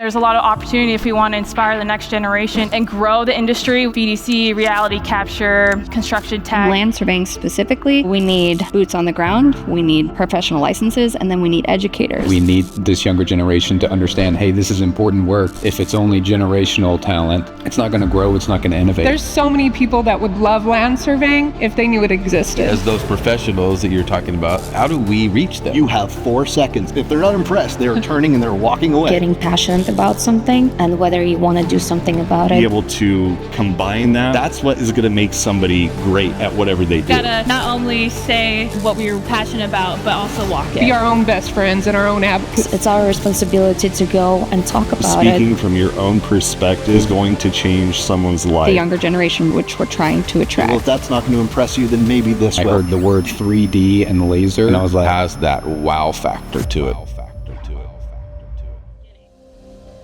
There's a lot of opportunity if we want to inspire the next generation and grow the industry. VDC, reality capture, construction tech. Land surveying specifically, we need boots on the ground, we need professional licenses, and then we need educators. We need this younger generation to understand, hey, this is important work. If it's only generational talent, it's not going to grow, it's not going to innovate. There's so many people that would love land surveying if they knew it existed. As those professionals that you're talking about, how do we reach them? You have 4 seconds. If they're not impressed, they're turning and they're walking away. Getting passionate about something and whether you want to do something about it. Be able to combine that. That's what is going to make somebody great at whatever they do. Gotta not only say what we're passionate about, but also walk it. Be our own best friends and our own advocates. It's our responsibility to go and talk about it. Speaking from your own perspective is going to change someone's life. The younger generation, which we're trying to attract. Well, if that's not going to impress you, then maybe this will. I heard the word 3D and laser, and I was like, has that wow factor to it.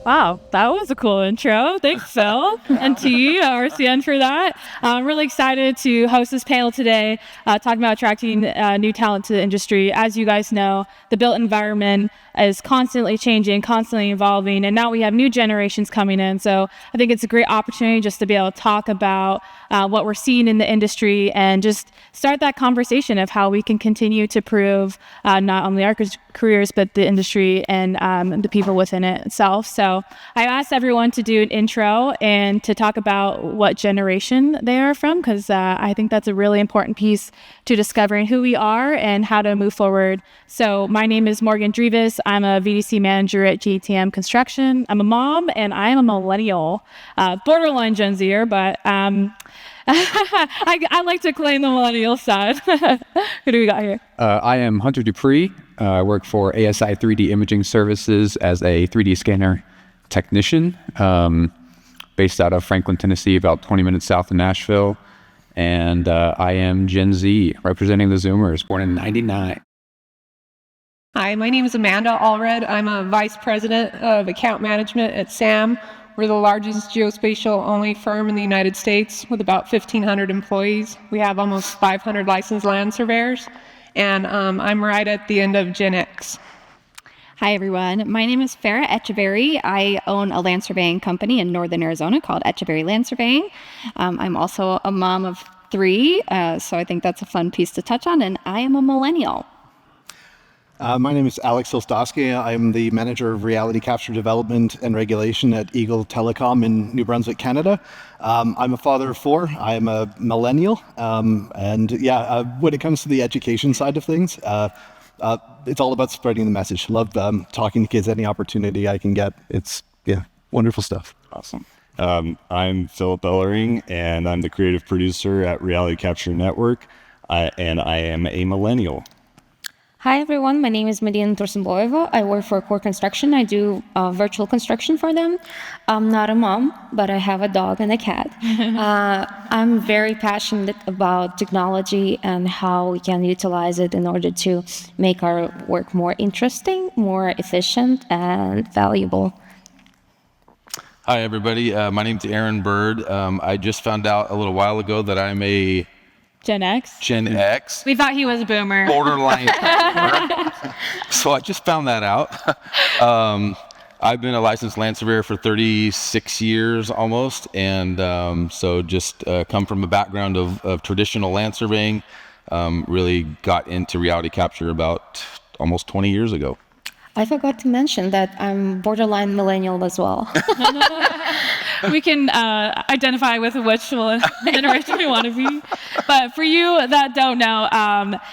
Wow, that was a cool intro. Thanks, Phil and T, RCN, for that. I'm really excited to host this panel today, talking about attracting new talent to the industry. As you guys know, the built environment is constantly changing, constantly evolving, and now we have new generations coming in. So I think it's a great opportunity just to be able to talk about what we're seeing in the industry and just start that conversation of how we can continue to improve not only our careers, but the industry and the people within it itself. So I asked everyone to do an intro and to talk about what generation they are from, because I think that's a really important piece to discovering who we are and how to move forward. So my name is Morgan Drevis. I'm a VDC manager at GTM Construction. I'm a mom and I am a millennial, borderline Gen Zer, but I like to claim the millennial side. Who do we got here? I am Hunter Dupree. I work for ASI 3D Imaging Services as a 3D scanner technician, based out of Franklin, Tennessee, about 20 minutes south of Nashville. And I am Gen Z, representing the Zoomers, born in '99. Hi, my name is Amanda Allred. I'm a vice president of account management at SAM. We're the largest geospatial-only firm in the United States with about 1,500 employees. We have almost 500 licensed land surveyors, and I'm right at the end of Gen X. Hi, everyone. My name is Farah Echeverry. I own a land surveying company in northern Arizona called Echeverry Land Surveying. I'm also a mom of 3, so I think that's a fun piece to touch on, and I am a millennial. My name is Alex Silstowski. I'm the manager of reality capture development and regulation at Eagle Telecom in New Brunswick, Canada. I'm a father of 4. I'm a millennial. When it comes to the education side of things, it's all about spreading the message. Love talking to kids any opportunity I can get. It's wonderful stuff. Awesome. I'm Philip Ellering, and I'm the creative producer at Reality Capture Network, and I am a millennial. Hi everyone, my name is Median Torsenboeva. I work for Core Construction. I do virtual construction for them. I'm not a mom, but I have a dog and a cat. I'm very passionate about technology and how we can utilize it in order to make our work more interesting, more efficient, and valuable. Hi, everybody. My name's Aaron Bird. I just found out a little while ago that I'm a Gen X. Gen X. We thought he was a boomer. Borderline. So I just found that out. I've been a licensed land surveyor for 36 years almost, and so just come from a background of traditional land surveying. Really got into reality capture about almost 20 years ago. I forgot to mention that I'm borderline millennial as well. We can identify with which generation we want to be. But for you that don't know,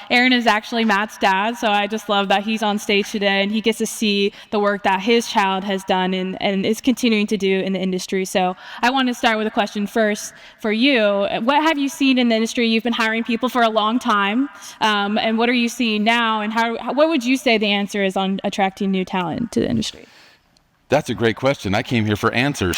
Aaron is actually Matt's dad, so I just love that he's on stage today and he gets to see the work that his child has done and is continuing to do in the industry. So I want to start with a question first for you. What have you seen in the industry? You've been hiring people for a long time, and what are you seeing now, and what would you say the answer is on attracting new talent to the industry? That's a great question. I came here for answers.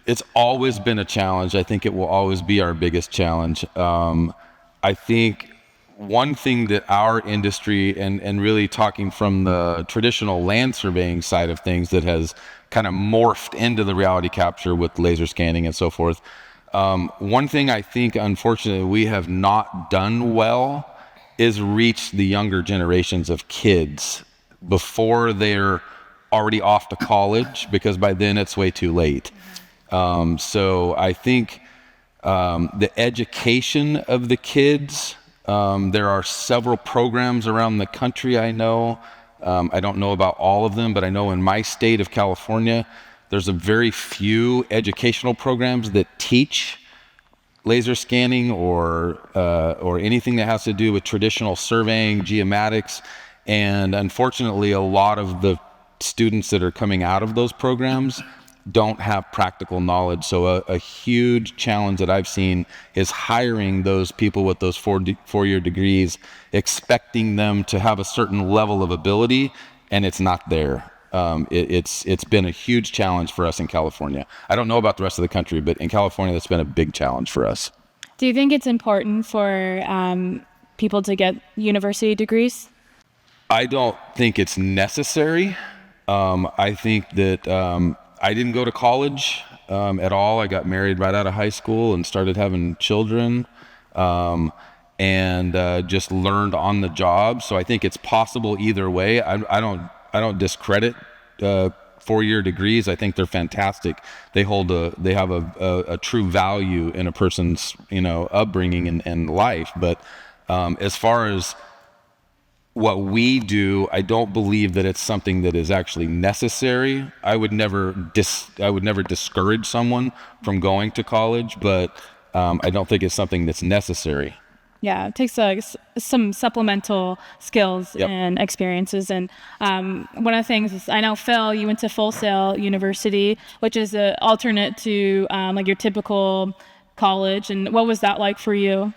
It's always been a challenge. I think it will always be our biggest challenge. I think one thing that our industry, and really talking from the traditional land surveying side of things that has kind of morphed into the reality capture with laser scanning and so forth, one thing I think, unfortunately, we have not done well is reach the younger generations of kids before they're already off to college, because by then it's way too late. So I think the education of the kids, there are several programs around the country I know. I don't know about all of them, but I know in my state of California, there's a very few educational programs that teach laser scanning or anything that has to do with traditional surveying, geomatics, and unfortunately, a lot of the students that are coming out of those programs don't have practical knowledge. So a huge challenge that I've seen is hiring those people with those four-year degrees, expecting them to have a certain level of ability, and it's not there. It's been a huge challenge for us in California. I don't know about the rest of the country, but in California, that's been a big challenge for us. Do you think it's important for people to get university degrees? I don't think it's necessary. I think that I didn't go to college at all. I got married right out of high school and started having children, and just learned on the job. So I think it's possible either way. I don't discredit 4-year degrees. I think they're fantastic. They have a true value in a person's upbringing and life. But as far as what we do, I don't believe that it's something that is actually necessary. I would never discourage someone from going to college, but I don't think it's something that's necessary. Yeah, it takes some supplemental skills and experiences. And one of the things is, I know, Phil, you went to Full Sail University, which is an alternate to like your typical college. And what was that like for you?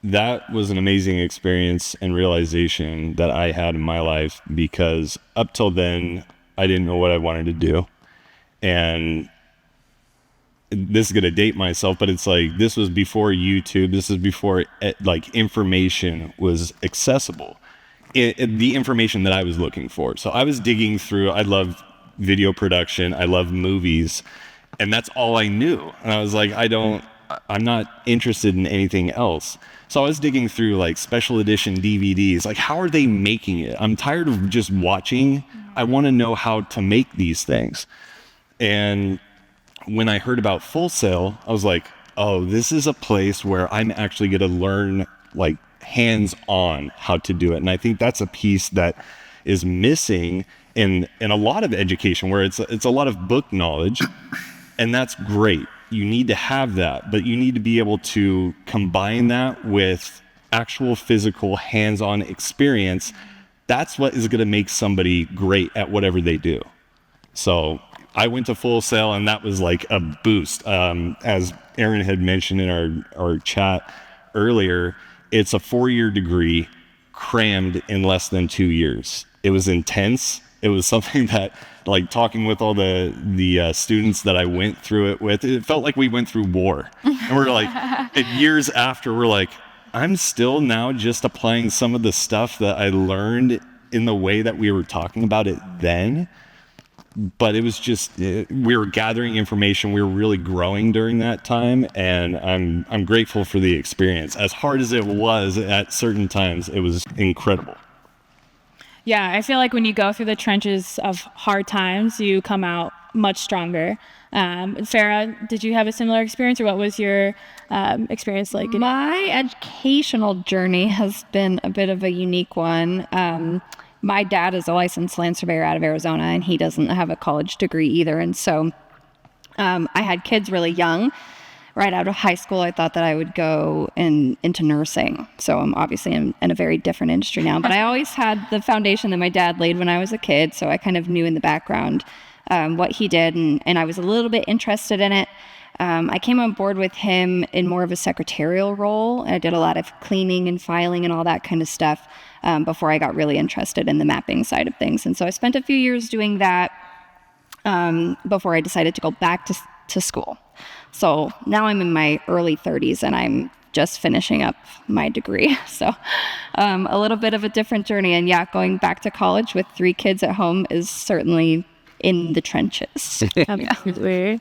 That was an amazing experience and realization that I had in my life, because up till then, I didn't know what I wanted to do. And this is going to date myself, but it's like, this was before YouTube. This is before like information was accessible. The information that I was looking for. So I was digging through, I love video production. I love movies, and that's all I knew. And I was like, I'm not interested in anything else. So I was digging through like special edition DVDs, like how are they making it? I'm tired of just watching. I want to know how to make these things. And when I heard about Full Sail, I was like, oh, this is a place where I'm actually going to learn like hands-on how to do it. And I think that's a piece that is missing in a lot of education, where it's a lot of book knowledge, and that's great. You need to have that, but you need to be able to combine that with actual physical hands-on experience. That's what is going to make somebody great at whatever they do. So I went to Full Sail, and that was like a boost. As Aaron had mentioned in our chat earlier, it's a 4-year degree crammed in less than 2 years. It was intense. It was something that, like, talking with all the students that I went through it with, it felt like we went through war. And we're like, years after, we're like, I'm still now just applying some of the stuff that I learned in the way that we were talking about it then. But it was just, we were gathering information. We were really growing during that time. And I'm grateful for the experience. As hard as it was at certain times, it was incredible. Yeah, I feel like when you go through the trenches of hard times, you come out much stronger. Farah, did you have a similar experience, or what was your experience like? My educational journey has been a bit of a unique one. My dad is a licensed land surveyor out of Arizona, and he doesn't have a college degree either. And so I had kids really young. Right out of high school, I thought that I would go into nursing. So I'm obviously in a very different industry now. But I always had the foundation that my dad laid when I was a kid. So I kind of knew in the background what he did. And I was a little bit interested in it. I came on board with him in more of a secretarial role. I did a lot of cleaning and filing and all that kind of stuff before I got really interested in the mapping side of things. And so I spent a few years doing that before I decided to go back to school. So now I'm in my early 30s, and I'm just finishing up my degree. So a little bit of a different journey. And yeah, going back to college with 3 kids at home is certainly in the trenches. Absolutely.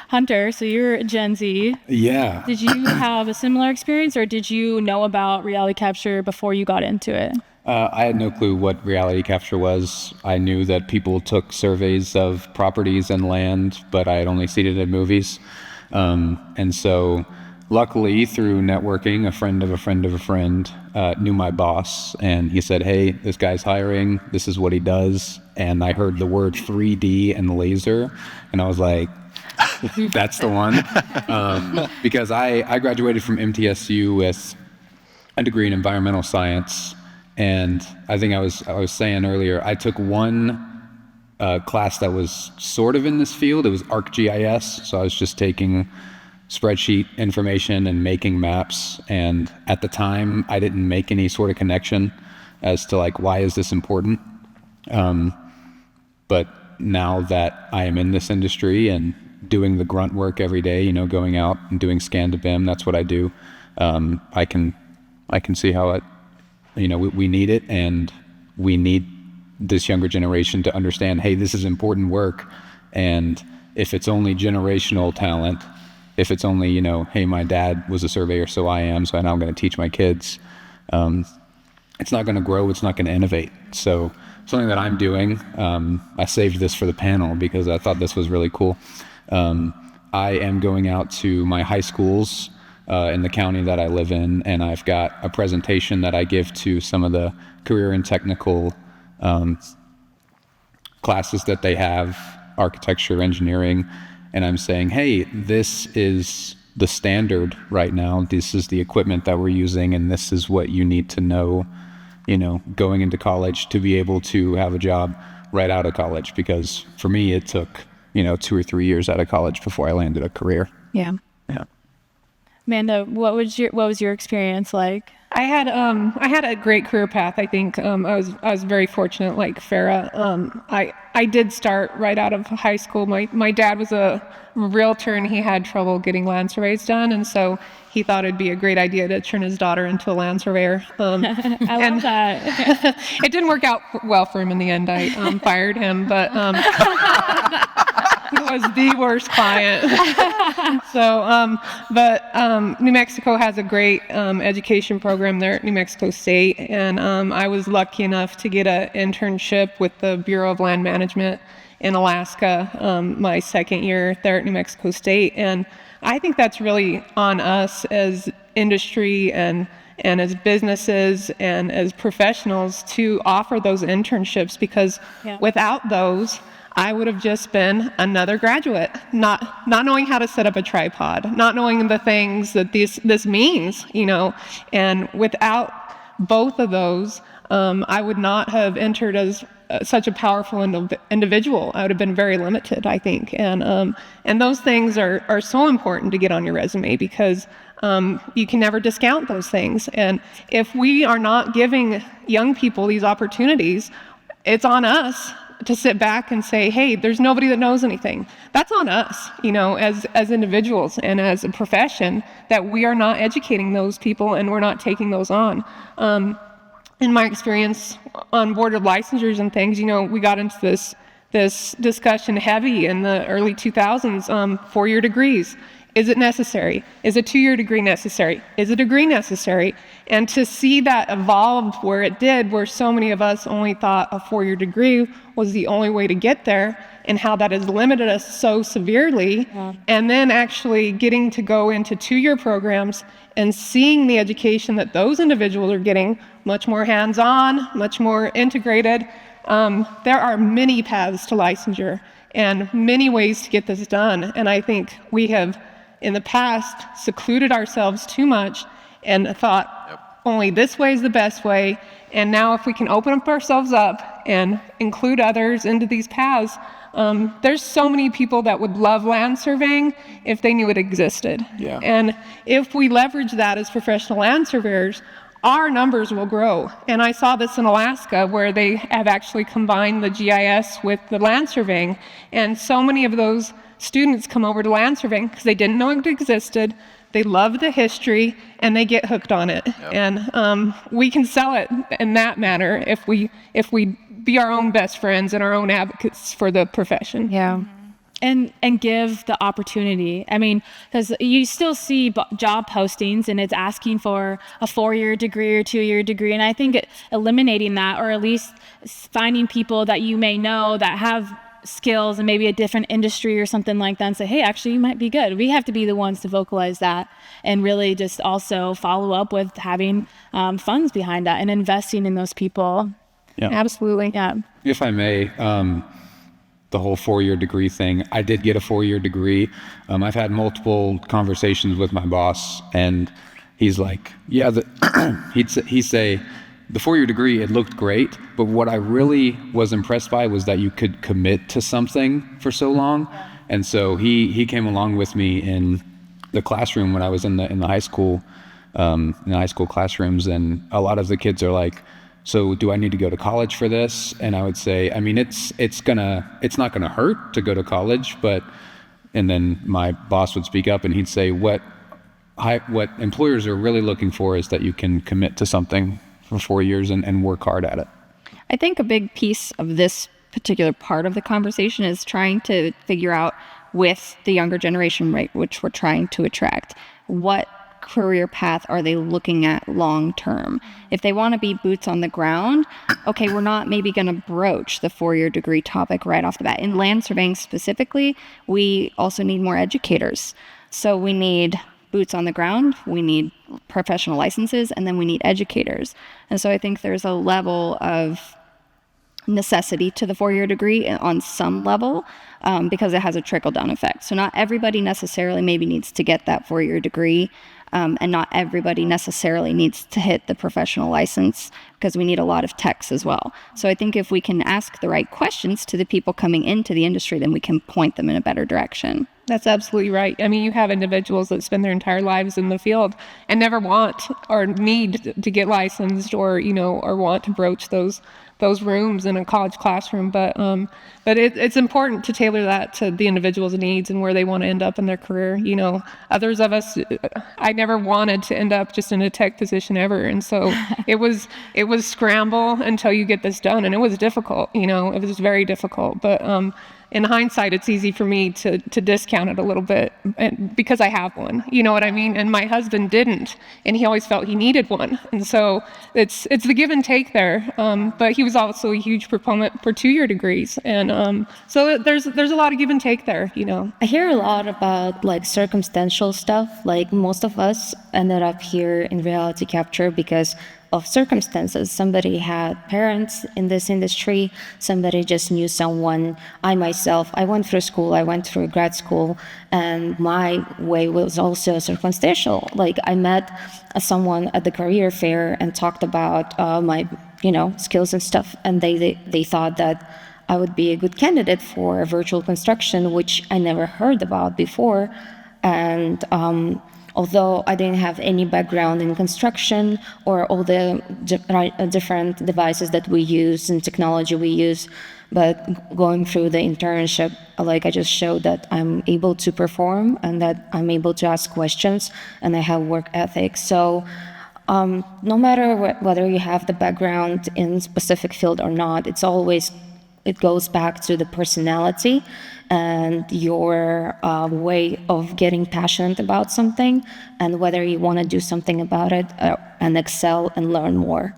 Hunter, so you're Gen Z. Yeah. Did you have a similar experience, or did you know about reality capture before you got into it? I had no clue what reality capture was. I knew that people took surveys of properties and land, but I had only seen it in movies. And so luckily through networking, a friend of a friend of a friend knew my boss, and he said, hey, this guy's hiring, this is what he does. And I heard the word 3D and laser, and I was like, that's the one. Because I graduated from MTSU with a degree in environmental science, and I think I was saying earlier, I took one class that was sort of in this field. It was ArcGIS, so I was just taking spreadsheet information and making maps, and at the time I didn't make any sort of connection as to like, why is this important? But now that I am in this industry and doing the grunt work every day, you know, going out and doing scan to BIM, that's what I do. I can see how it, you know, we need it, and we need this younger generation to understand, hey, this is important work. And if it's only generational talent, if it's only, you know, hey, my dad was a surveyor, so I am, so now I'm going to teach my kids, it's not going to grow, it's not going to innovate. So something that I'm doing, I saved this for the panel because I thought this was really cool. I am going out to my high schools in the county that I live in, and I've got a presentation that I give to some of the career and technical classes that they have, architecture, engineering, and I'm saying, hey, this is the standard right now, this is the equipment that we're using, and this is what you need to know, you know, going into college to be able to have a job right out of college. Because for me, it took, you know, 2 or 3 years out of college before I landed a career. Yeah. Yeah. Amanda, what was your experience like? I had a great career path. I think I was very fortunate, like Farah. I did start right out of high school. My dad was a realtor, and he had trouble getting land surveys done, and so he thought it'd be a great idea to turn his daughter into a land surveyor. I love that. It didn't work out well for him in the end. I fired him, but he was the worst client. So, New Mexico has a great education program there at New Mexico State, and I was lucky enough to get an internship with the Bureau of Land Management in Alaska my second year there at New Mexico State. And I think that's really on us as industry and as businesses and as professionals to offer those internships, because without those, I would have just been another graduate, not knowing how to set up a tripod, not knowing the things that this means, you know. And without both of those, I would not have entered as such a powerful individual. I would have been very limited, I think. And those things are so important to get on your resume, because you can never discount those things. And if we are not giving young people these opportunities, it's on us to sit back and say, hey, there's nobody that knows anything. That's on us, you know, as individuals and as a profession, that we are not educating those people and we're not taking those on. In my experience on board of licensures and things, you know, we got into this discussion heavy in the early 2000s, 4-year degrees. Is it necessary? Is a 2-year degree necessary? Is a degree necessary? And to see that evolve where it did, where so many of us only thought a 4-year degree was the only way to get there, and how that has limited us so severely, and then actually getting to go into 2-year programs and seeing the education that those individuals are getting, much more hands-on, much more integrated. There are many paths to licensure and many ways to get this done. And I think we have, in the past, secluded ourselves too much and thought only this way is the best way. And now if we can open up ourselves up and include others into these paths, there's so many people that would love land surveying if they knew it existed. Yeah. And if we leverage that as professional land surveyors, our numbers will grow. And I saw this in Alaska, where they have actually combined the GIS with the land surveying. And so many of those students come over to land surveying because they didn't know it existed. They love the history and they get hooked on it. And we can sell it in that manner if we be our own best friends and our own advocates for the profession. Yeah. and give the opportunity. I mean, because you still see job postings and it's asking for a 4-year degree or 2-year degree, and I think eliminating that, or at least finding people that you may know that have skills and maybe a different industry or something like that, and say, hey, actually you might be good. We have to be the ones to vocalize that, and really just also follow up with having funds behind that and investing in those people. Yeah, Absolutely. Yeah. if I may, the whole 4-year degree thing, I did get a 4-year degree. I've had multiple conversations with my boss, and he's like, yeah, he'd say the 4-year degree, it looked great, but what I really was impressed by was that you could commit to something for so long. And so he came along with me in the classroom when I was in the high school, in the high school classrooms, and a lot of the kids are like, so do I need to go to college for this? And I would say, I mean, it's not gonna hurt to go to college, and then my boss would speak up and he'd say, what employers are really looking for is that you can commit to something for 4 years and work hard at it. I think a big piece of this particular part of the conversation is trying to figure out with the younger generation, right, which we're trying to attract, what career path are they looking at long term? If they want to be boots on the ground, okay, we're not maybe going to broach the 4-year degree topic right off the bat. In land surveying specifically, we also need more educators. So we need boots on the ground, we need professional licenses, and then we need educators. And so I think there's a level of necessity to the 4-year degree on some level, because it has a trickle-down effect. So not everybody necessarily maybe needs to get that 4-year degree, and not everybody necessarily needs to hit the professional license, because we need a lot of techs as well. So I think if we can ask the right questions to the people coming into the industry, then we can point them in a better direction. That's absolutely right. I mean, you have individuals that spend their entire lives in the field and never want or need to get licensed, or or want to broach those rooms in a college classroom. But it's important to tailor that to the individual's needs and where they want to end up in their career. Others of us, I never wanted to end up just in a tech position ever, and so it was scramble until you get this done, and it was difficult. It was very difficult, but in hindsight, it's easy for me to discount it a little bit, because I have one, you know what I mean? And my husband didn't, and he always felt he needed one. And so it's the give and take there. But he was also a huge proponent for 2-year degrees. And so there's a lot of give and take there, I hear a lot about like circumstantial stuff. Like most of us ended up here in reality capture because of circumstances. Somebody had parents in this industry, somebody just knew someone. I went through school, I went through grad school, and my way was also circumstantial. Like I met someone at the career fair and talked about my skills and stuff, and they thought that I would be a good candidate for virtual construction, which I never heard about before. And although I didn't have any background in construction or all the different devices that we use and technology we use, but going through the internship, like I just showed that I'm able to perform and that I'm able to ask questions and I have work ethic. So no matter whether you have the background in specific field or not, it goes back to the personality and your way of getting passionate about something, and whether you want to do something about it and excel and learn more.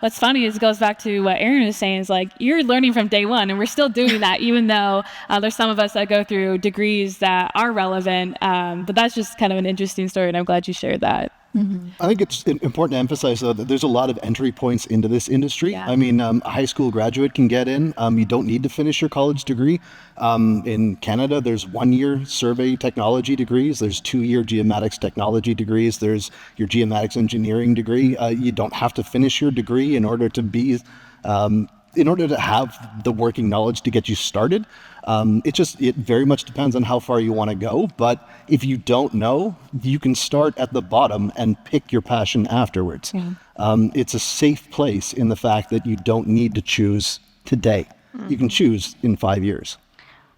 What's funny is it goes back to what Aaron was saying, is like you're learning from day one, and we're still doing that, even though there's some of us that go through degrees that are relevant. But that's just kind of an interesting story, and I'm glad you shared that. Mm-hmm. I think it's important to emphasize, though, that there's a lot of entry points into this industry. Yeah. I mean, a high school graduate can get in. You don't need to finish your college degree. In Canada, there's 1-year survey technology degrees. There's 2-year geomatics technology degrees. There's your geomatics engineering degree. You don't have to finish your degree in order to have the working knowledge to get you started. It very much depends on how far you want to go. But if you don't know, you can start at the bottom and pick your passion afterwards. Yeah. It's a safe place in the fact that you don't need to choose today. You can choose in 5 years.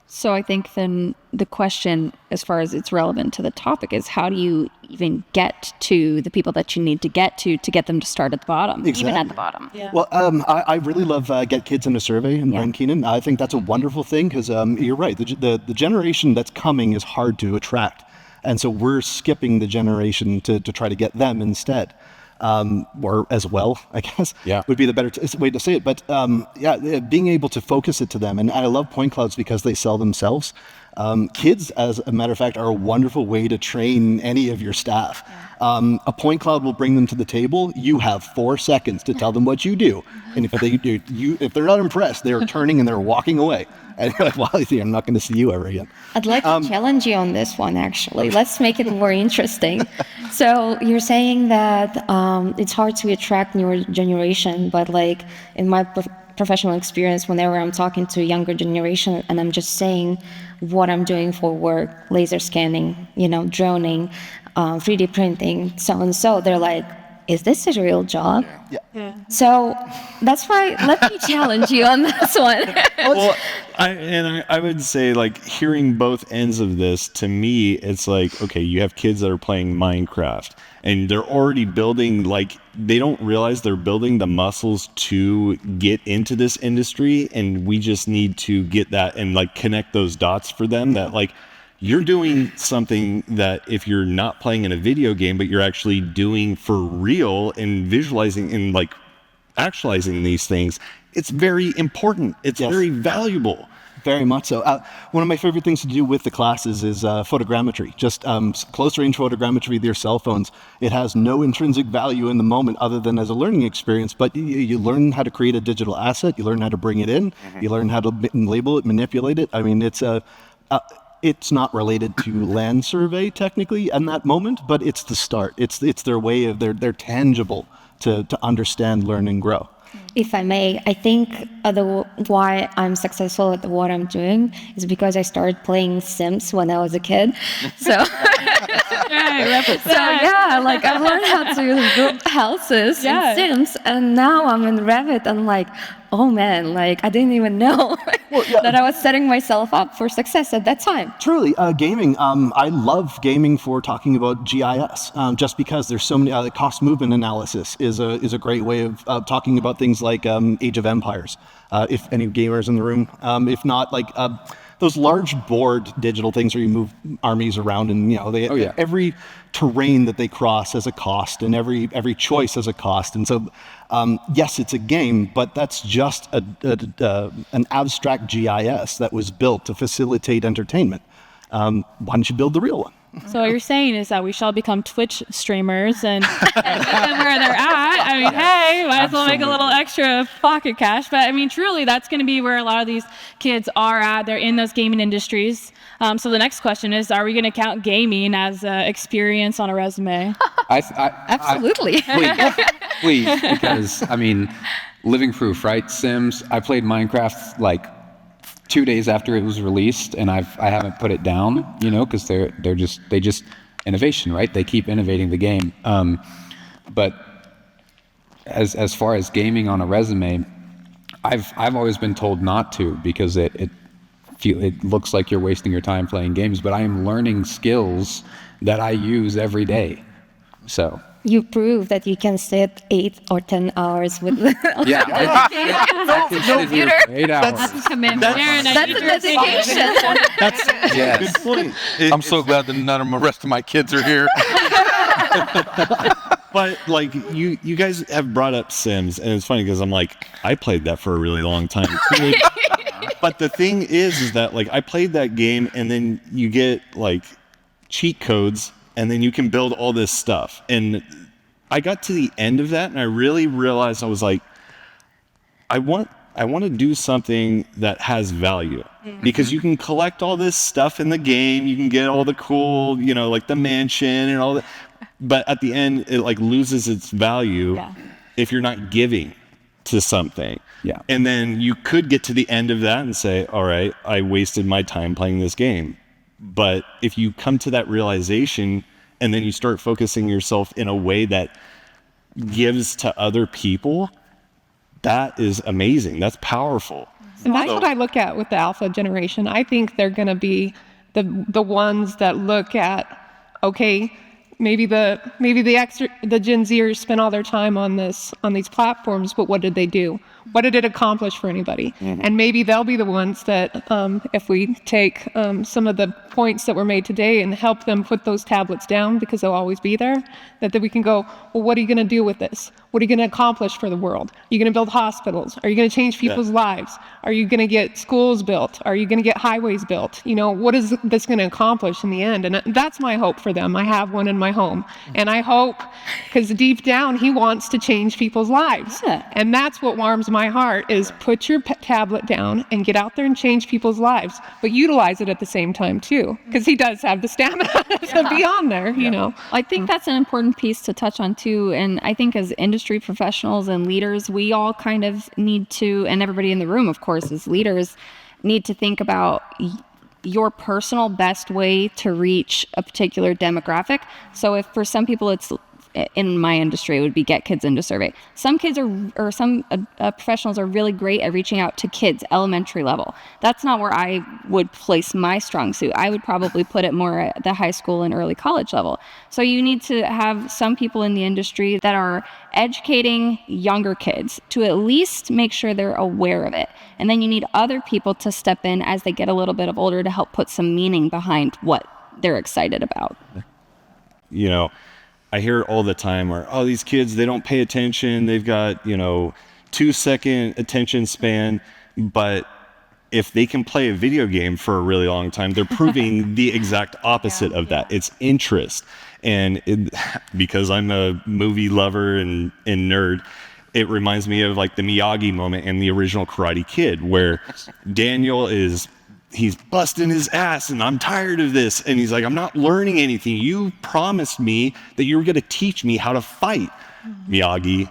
So I think then the question, as far as it's relevant to the topic, is how do you even get to the people that you need to get them to start at the bottom, even at the bottom? Yeah. Well, I really love Get Kids in a Survey and Brian Keenan. I think that's a wonderful thing because you're right. The generation that's coming is hard to attract. And so we're skipping the generation to try to get them instead. Or as well, I guess, would be the better way to say it. But being able to focus it to them. And I love point clouds because they sell themselves. Kids, as a matter of fact, are a wonderful way to train any of your staff. A point cloud will bring them to the table. You have 4 seconds to tell them what you do. And if they're not impressed, they're turning and they're walking away. And you're like, well, I'm not going to see you ever again. I'd like to challenge you on this one, actually. Let's make it more interesting. So you're saying that it's hard to attract newer generation, but like in my professional experience, whenever I'm talking to younger generation and I'm just saying what I'm doing for work, laser scanning, droning, 3D printing, so and so, they're like, is this a real job? Yeah. So that's why let me challenge you on this one. Well, I would say, like, hearing both ends of this, to me, it's like, okay, you have kids that are playing Minecraft and they're already building, like, they don't realize they're building the muscles to get into this industry, and we just need to get that and like connect those dots for them that like, you're doing something that if you're not playing in a video game, but you're actually doing for real and visualizing and like actualizing these things, it's very important. It's very valuable. Very much so. One of my favorite things to do with the classes is photogrammetry, just close range photogrammetry with your cell phones. It has no intrinsic value in the moment other than as a learning experience, but you learn how to create a digital asset, you learn how to bring it in, you learn how to label it, manipulate it. I mean, it's not related to land survey technically in that moment, but it's the start. It's their way of, they're tangible to understand, learn, and grow. If I may, I think why I'm successful at what I'm doing is because I started playing Sims when I was a kid. So, like I've learned how to build houses in Sims, and now I'm in Revit. And like, oh man, like I didn't even know that I was setting myself up for success at that time. Truly, gaming. I love gaming for talking about GIS, just because there's so many. Cost movement analysis is a great way of talking about things like Age of Empires. If any gamers in the room, if not, like those large board digital things where you move armies around, and every terrain that they cross has a cost, and every choice has a cost. And so, yes, it's a game, but that's just an abstract GIS that was built to facilitate entertainment. Why don't you build the real one? So what you're saying is that we shall become Twitch streamers and meet them where they're at. I mean, hey, might as well make a little extra pocket cash. But I mean, truly, that's going to be where a lot of these kids are at. They're in those gaming industries. So the next question is, are we going to count gaming as experience on a resume? Absolutely. Please, because I mean, living proof, right? Sims. I played Minecraft like 2 days after it was released, and I haven't put it down, because they just innovation, right? They keep innovating the game. But as far as gaming on a resume, I've always been told not to, because it looks like you're wasting your time playing games. But I am learning skills that I use every day. So You prove that you can sit 8 or 10 hours with the computer. 8 hours. That's a commitment. That's a dedication. That's a good point. I'm so glad that none of the rest of my kids are here. But like you guys have brought up Sims, and it's funny because I'm like, I played that for a really long time too. But the thing is that like I played that game, and then you get like cheat codes, and then you can build all this stuff. And I got to the end of that, and I really realized, I was like, I want to do something that has value, because you can collect all this stuff in the game, you can get all the cool, like the mansion and all that, but at the end it like loses its value if you're not giving to something. Yeah. And then you could get to the end of that and say, all right, I wasted my time playing this game. But if you come to that realization, and then you start focusing yourself in a way that gives to other people, that is amazing. That's powerful. And that's what I look at with the alpha generation. I think they're going to be the ones that look at, okay, maybe the Gen Zers spent all their time on these platforms, but what did they do? What did it accomplish for anybody? And maybe they'll be the ones that, if we take some of the points that were made today and help them put those tablets down, because they'll always be there, that we can go, well, what are you going to do with this? What are you going to accomplish for the world? Are you going to build hospitals? Are you going to change people's lives? Are you going to get schools built? Are you going to get highways built? What is this going to accomplish in the end? And that's my hope for them. I have one in my home. And I hope, because deep down, he wants to change people's lives. And that's what warms my heart, is put your tablet down and get out there and change people's lives, but utilize it at the same time too, because he does have the stamina to be on there, I think that's an important piece to touch on too. And I think as industry professionals and leaders, we all kind of need to, and everybody in the room, of course, as leaders, need to think about your personal best way to reach a particular demographic. So if for some people it's, in my industry, it would be get kids into survey. Some kids or some professionals are really great at reaching out to kids, elementary level. That's not where I would place my strong suit. I would probably put it more at the high school and early college level. So you need to have some people in the industry that are educating younger kids to at least make sure they're aware of it. And then you need other people to step in as they get a little bit of older to help put some meaning behind what they're excited about. I hear all the time, these kids, they don't pay attention. They've got, 2-second attention span. But if they can play a video game for a really long time, they're proving the exact opposite of that. It's interest. And because I'm a movie lover and nerd, it reminds me of like the Miyagi moment in the original Karate Kid, where Daniel he's busting his ass and I'm tired of this. And he's like, I'm not learning anything. You promised me that you were going to teach me how to fight. Miyagi,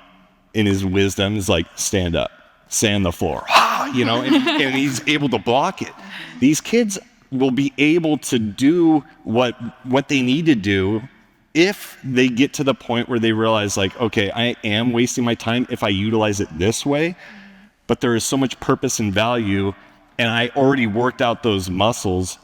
in his wisdom, is like, stand up, sand the floor, and he's able to block it. These kids will be able to do what they need to do if they get to the point where they realize, like, okay, I am wasting my time if I utilize it this way, but there is so much purpose and value, and I already worked out those muscles.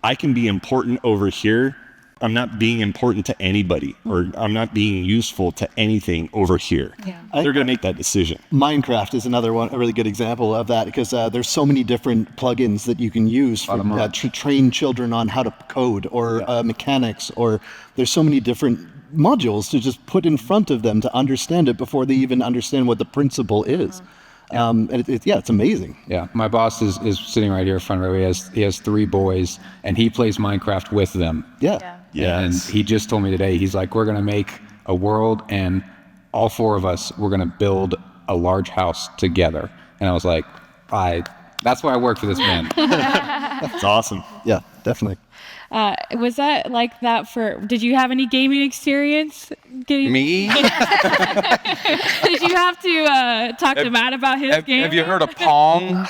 I can be important over here. I'm not being important to anybody, or I'm not being useful to anything over here. Yeah. They're going to make that decision. Minecraft is another one, a really good example of that, because there's so many different plugins that you can use to train children on how to code or mechanics, or there's so many different modules to just put in front of them to understand it before they even understand what the principle is. And it's amazing. Yeah, my boss is sitting right here front row. He has 3 boys, and he plays Minecraft with them. Yeah. And he just told me today, he's like, we're going to make a world, and all 4 of us, we're going to build a large house together. And I was like, that's why I work for this man. That's awesome. Yeah, definitely. Was that like that did you have any gaming experience? Me? Did you have to talk to Matt about his game? Have you heard of Pong?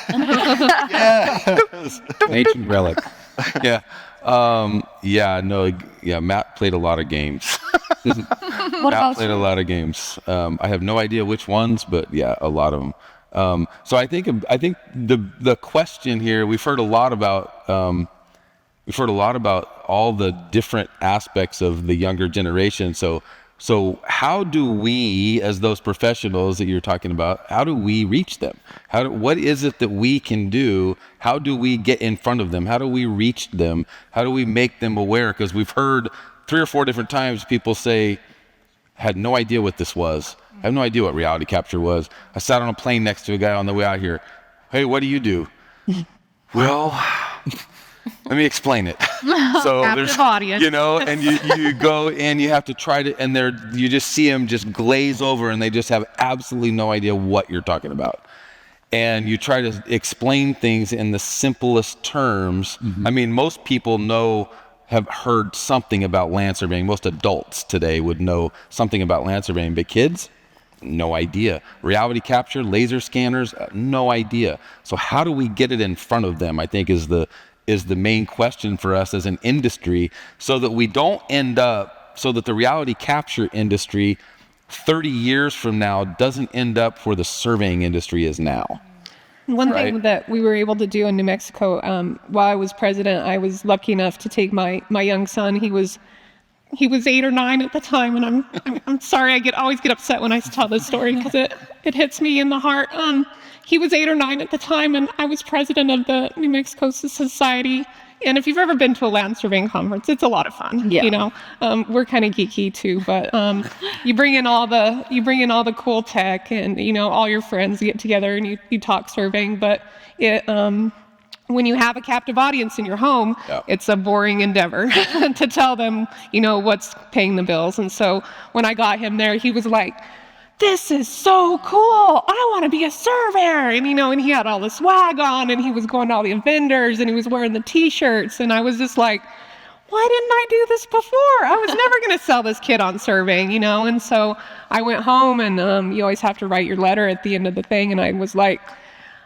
Ancient relic. Yeah. Matt played a lot of games. Matt played a lot of games. I have no idea which ones, but yeah, a lot of them. So I think the question here, we've heard a lot about all the different aspects of the younger generation. So how do we, as those professionals that you're talking about, how do we reach them? What is it that we can do? How do we get in front of them? How do we reach them? How do we make them aware? Because we've heard 3 or 4 different times people say, had no idea what this was. I have no idea what reality capture was. I sat on a plane next to a guy on the way out here. Hey, what do you do? Well, let me explain it. So there's, audience. and you go and you have to try to, and you just see them just glaze over, and they just have absolutely no idea what you're talking about. And you try to explain things in the simplest terms. Mm-hmm. I mean, most people have heard something about land surveying. Most adults today would know something about land surveying, but kids, no idea. Reality capture, laser scanners, no idea. So how do we get it in front of them, I think is the main question for us as an industry, so that we don't end up, so that the reality capture industry 30 years from now doesn't end up where the surveying industry is now. One thing that we were able to do in New Mexico, while I was president, I was lucky enough to take my young son. He was 8 or 9 at the time, and I'm sorry, I always get upset when I tell this story because it hits me in the heart. He was 8 or 9 at the time, and I was president of the New Mexico Society. And if you've ever been to a land surveying conference, it's a lot of fun. Yeah. You know, we're kind of geeky too, but you bring in all the cool tech, and all your friends get together and you talk surveying. But when you have a captive audience in your home, it's a boring endeavor to tell them what's paying the bills. And so when I got him there, he was like, "This is so cool. I want to be a surveyor." And and he had all the swag on, and he was going to all the vendors, and he was wearing the t-shirts, and I was just like, why didn't I do this before? I was never going to sell this kid on surveying, And so I went home, and you always have to write your letter at the end of the thing, and I was like,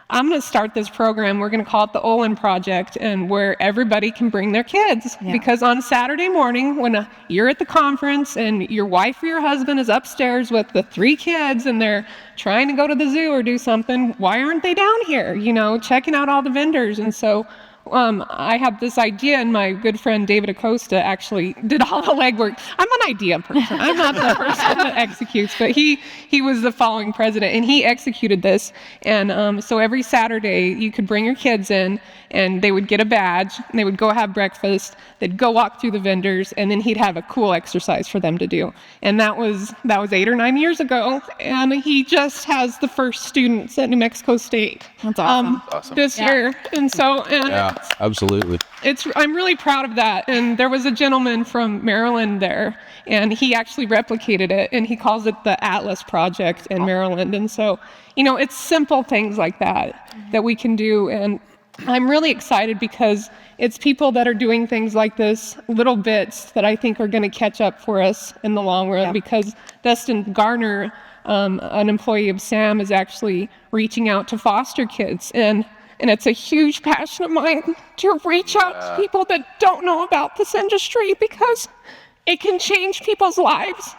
I'm going to start this program. We're going to call it the Olin Project, and where everybody can bring their kids. Because on Saturday morning, when you're at the conference and your wife or your husband is upstairs with the 3 kids and they're trying to go to the zoo or do something, why aren't they down here, checking out all the vendors? And so I have this idea, and my good friend David Acosta actually did all the legwork. I'm an idea person. I'm not the person that executes, but he was the following president, and he executed this. And so every Saturday you could bring your kids in, and they would get a badge, and they would go have breakfast. They'd go walk through the vendors, and then he'd have a cool exercise for them to do. And that was 8 or 9 years ago, and he just has the first students at New Mexico State. That's awesome. This year. And so Absolutely. I'm really proud of that. And there was a gentleman from Maryland there, and he actually replicated it, and he calls it the Atlas Project in Maryland. And so, it's simple things like that we can do. And I'm really excited because it's people that are doing things like this, little bits that I think are going to catch up for us in the long run. Because Dustin Garner, an employee of SAM, is actually reaching out to foster kids, and it's a huge passion of mine to reach out to people that don't know about this industry, because it can change people's lives.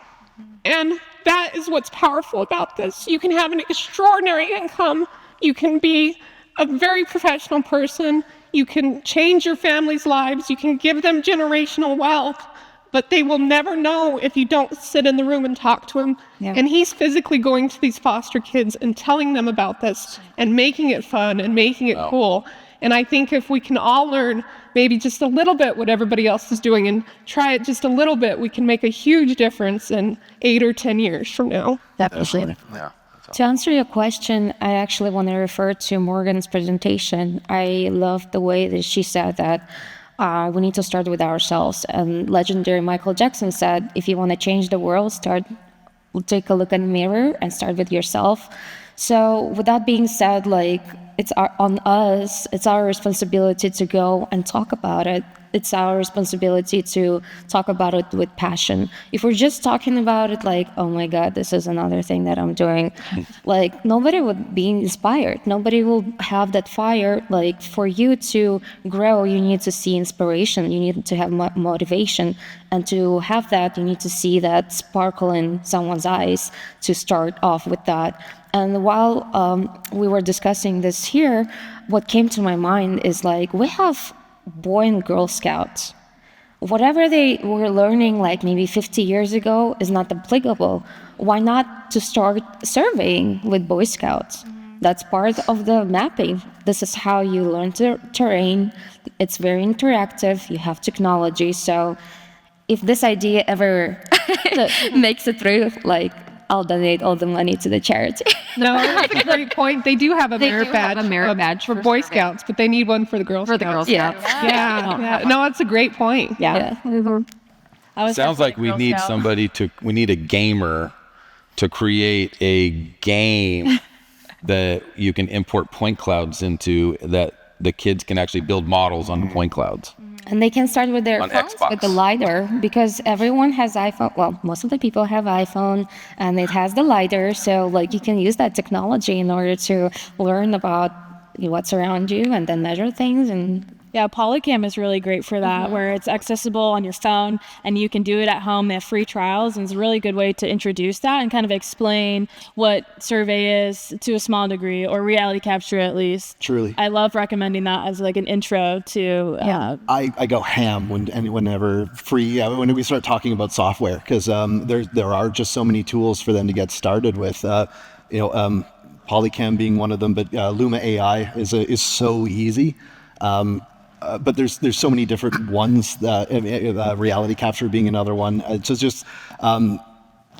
And that is what's powerful about this. You can have an extraordinary income. You can be a very professional person. You can change your family's lives. You can give them generational wealth. But they will never know if you don't sit in the room and talk to them. And he's physically going to these foster kids and telling them about this and making it fun and making it cool. And I think if we can all learn maybe just a little bit what everybody else is doing and try it just a little bit, we can make a huge difference in 8 or 10 years from now. Definitely. Yeah. To answer your question, I actually want to refer to Morgan's presentation. I love the way that she said that we need to start with ourselves. And legendary Michael Jackson said, if you want to change the world, take a look in the mirror and start with yourself. So with that being said, it's on us, it's our responsibility to go and talk about it. It's our responsibility to talk about it with passion. If we're just talking about it oh my God, this is another thing that I'm doing, nobody would be inspired. Nobody will have that fire. For you to grow, you need to see inspiration. You need to have motivation. And to have that, you need to see that sparkle in someone's eyes to start off with that. And while we were discussing this here, what came to my mind is we have Boy and Girl Scouts. Whatever they were learning maybe 50 years ago is not applicable. Why not to start surveying with Boy Scouts? That's part of the mapping. This is how you learn terrain. It's very interactive. You have technology. So if this idea ever makes it through, I'll donate all the money to the charity. No, that's a great point. They do have a merit badge for Boy Scouts, but they need one for the Girl Scouts. For the Girl Scouts. Yeah. No, that's a great point. Yeah. Sounds like we need we need a gamer to create a game that you can import point clouds into, that the kids can actually build models on the point clouds. And they can start with their phones, Xbox. with the LiDAR, because everyone has iPhone. Well, most of the people have iPhone, and it has the LiDAR. So you can use that technology in order to learn about what's around you and then measure things and Yeah, Polycam is really great for that, where it's accessible on your phone and you can do it at home. They have free trials, and it's a really good way to introduce that and kind of explain what survey is to a small degree, or reality capture at least. Truly. I love recommending that as like an intro to. I go ham whenever free when we start talking about software, because there are just so many tools for them to get started with. Polycam being one of them, but Luma AI is so easy. But there's so many different ones. Reality capture being another one. It's just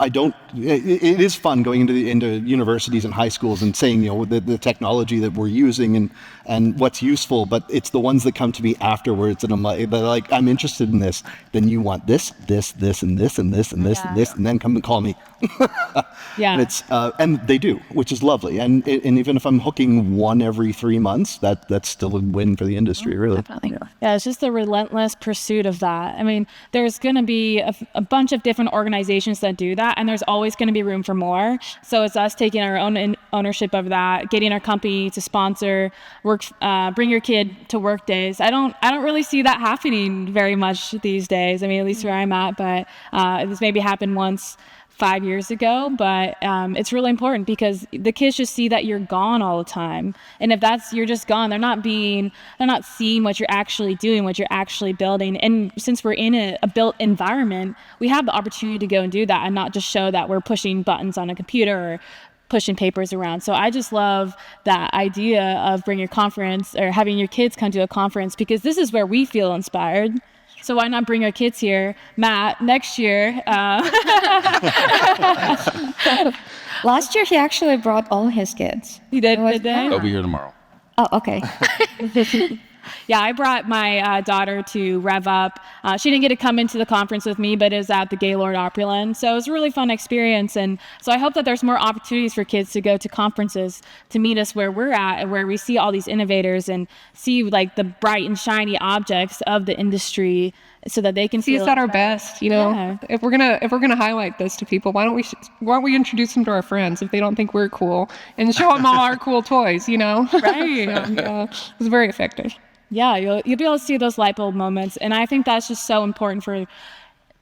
it is fun going into universities and high schools and saying, the technology that we're using and what's useful, but it's the ones that come to me afterwards, and I'm like, I'm interested in this. Then you want this, and this, and this, and this, and this, and then come and call me. Yeah. And it's and they do, which is lovely. And even if I'm hooking one every 3 months, that's still a win for the industry, really. Definitely. Yeah, it's just the relentless pursuit of that. I mean, there's going to be a bunch of different organizations that do that, and there's always going to be room for more. So it's us taking our own ownership of that, getting our company to sponsor bring your kid to work days. I don't really see that happening very much these days. I mean, at least where I'm at, but this maybe happened once 5 years ago, but it's really important because the kids just see that you're gone all the time. And if you're just gone, they're not seeing what you're actually doing, what you're actually building. And since we're in a built environment, we have the opportunity to go and do that and not just show that we're pushing buttons on a computer or pushing papers around. So I just love that idea of bringing a conference or having your kids come to a conference, because this is where we feel inspired. So why not bring our kids here? Matt, next year. Last year, he actually brought all his kids. He did, did they? They'll be here tomorrow. Oh, okay. Yeah, I brought my daughter to Rev Up. She didn't get to come into the conference with me, but it was at the Gaylord Opryland. So it was a really fun experience. And so I hope that there's more opportunities for kids to go to conferences to meet us where we're at and where we see all these innovators and see like the bright and shiny objects of the industry, so that they can see us at our best. Yeah. If we're gonna highlight this to people, why don't we introduce them to our friends if they don't think we're cool, and show them all our cool toys? Right. So, it was very effective. Yeah, you'll be able to see those light bulb moments. And I think that's just so important for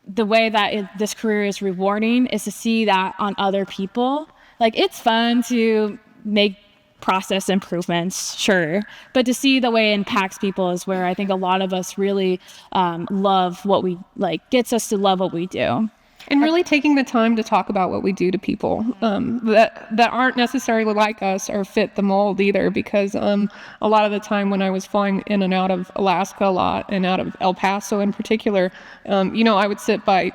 the way that this career is rewarding, is to see that on other people. Like, it's fun to make process improvements, sure, but to see the way it impacts people is where I think a lot of us really love what we like, gets us to love what we do. And really taking the time to talk about what we do to people that aren't necessarily like us or fit the mold either, because a lot of the time when I was flying in and out of Alaska a lot, and out of El Paso in particular, I would sit by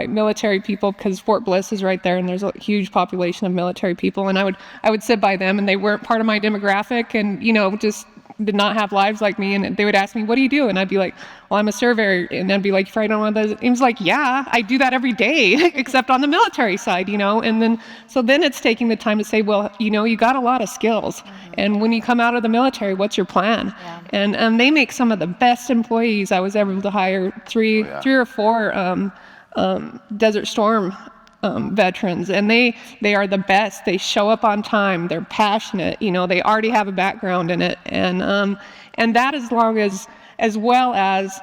military people, because Fort Bliss is right there and there's a huge population of military people, and I would sit by them, and they weren't part of my demographic, and just did not have lives like me, and they would ask me, what do you do? And I'd be like, well, I'm a surveyor. And I'd be like, right on one of those. He was like, yeah, I do that every day, except on the military side, and then it's taking the time to say, well, you got a lot of skills, and when you come out of the military, what's your plan? And they make some of the best employees. I was able to hire three or four Desert Storm veterans, and they are the best. They show up on time, they're passionate, they already have a background in it, and that as well as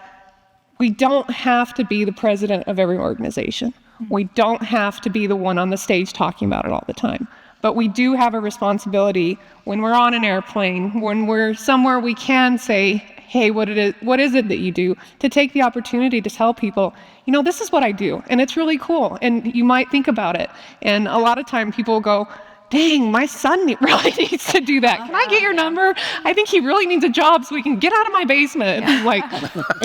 we don't have to be the president of every organization. We don't have to be the one on the stage talking about it all the time. But we do have a responsibility when we're on an airplane, when we're somewhere we can say, hey, what is it that you do, to take the opportunity to tell people, this is what I do, and it's really cool, and you might think about it. And a lot of time people will go, dang, my son really needs to do that. Can I get your number? I think he really needs a job so we can get out of my basement. And I'm like,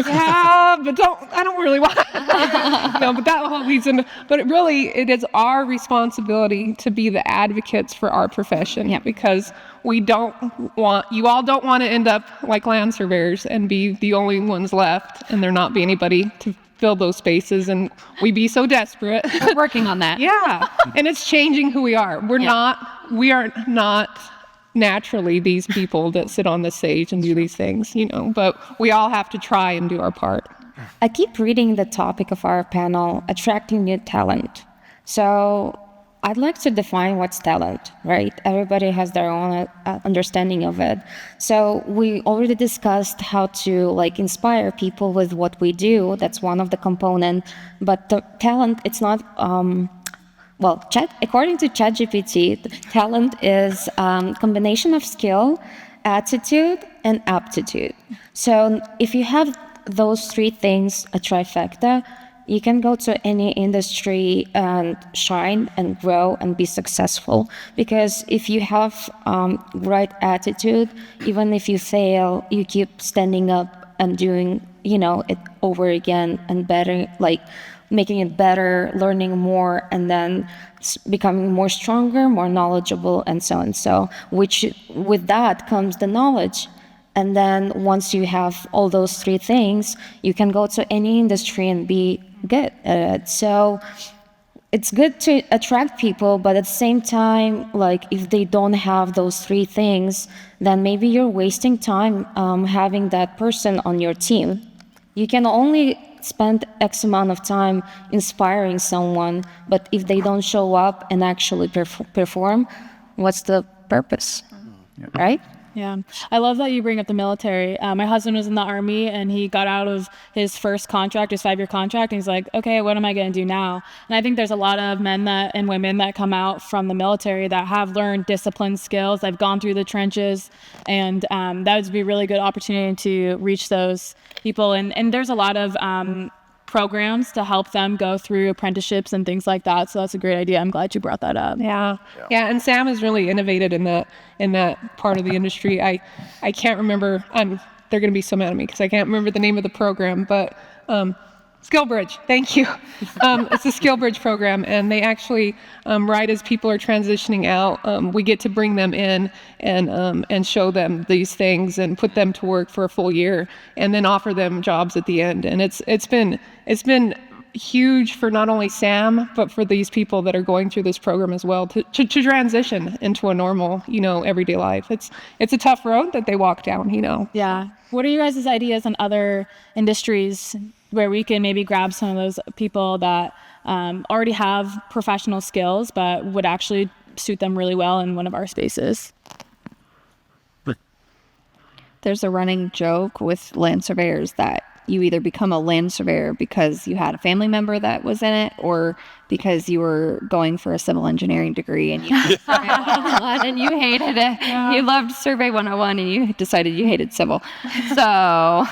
yeah, but I don't really want but that all leads into, but it is our responsibility to be the advocates for our profession, because you all don't want to end up like land surveyors and be the only ones left, and there not be anybody to fill those spaces, and we be so desperate. We're working on that. Yeah, and it's changing who we are. We are not naturally these people that sit on the stage and do these things, but we all have to try and do our part. I keep reading the topic of our panel, attracting new talent. So I'd like to define what's talent, right? Everybody has their own understanding of it. So we already discussed how to like inspire people with what we do. That's one of the component. But the talent, it's not. According to ChatGPT, talent is combination of skill, attitude, and aptitude. So if you have those three things, a trifecta, you can go to any industry and shine and grow and be successful. Because if you have right attitude, even if you fail, you keep standing up and doing, it over again and better, like making it better, learning more, and then becoming more stronger, more knowledgeable, and so on. So, which with that comes the knowledge. And then once you have all those three things, you can go to any industry and be good at it. So it's good to attract people, but at the same time, like if they don't have those three things, then maybe you're wasting time having that person on your team. You can only spend X amount of time inspiring someone, but if they don't show up and actually perform, what's the purpose, right? Yeah, I love that you bring up the military. My husband was in the Army, and he got out of his first contract, his 5-year contract, and he's like, okay, what am I going to do now? And I think there's a lot of men and women that come out from the military that have learned discipline skills. They've gone through the trenches, and that would be a really good opportunity to reach those people. And there's a lot of programs to help them go through apprenticeships and things like that. So that's a great idea. I'm glad you brought that up. Yeah. And Sam has really innovated in that part of the industry. I can't remember. They're going to be so mad at me because I can't remember the name of the program, but SkillBridge. Thank you. It's a SkillBridge program, and they actually, right as people are transitioning out, we get to bring them in and show them these things and put them to work for a full year, and then offer them jobs at the end. And it's been huge for not only Sam, but for these people that are going through this program as well to transition into a normal, everyday life. It's a tough road that they walk down, Yeah. What are you guys' ideas on other industries where we can maybe grab some of those people that already have professional skills but would actually suit them really well in one of our spaces? There's a running joke with land surveyors that you either become a land surveyor because you had a family member that was in it, or because you were going for a civil engineering degree and you survey 101 and you hated it. Yeah. You loved Survey 101 and you decided you hated civil. So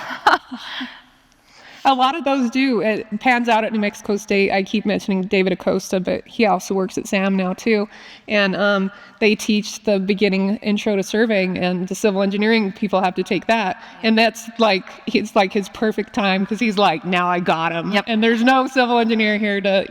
a lot of those do. It pans out at New Mexico State. I keep mentioning David Acosta, but he also works at SAM now too. And they teach the beginning intro to surveying, and the civil engineering people have to take that. And it's like his perfect time, because he's like, now I got him. Yep. And there's no civil engineer here to,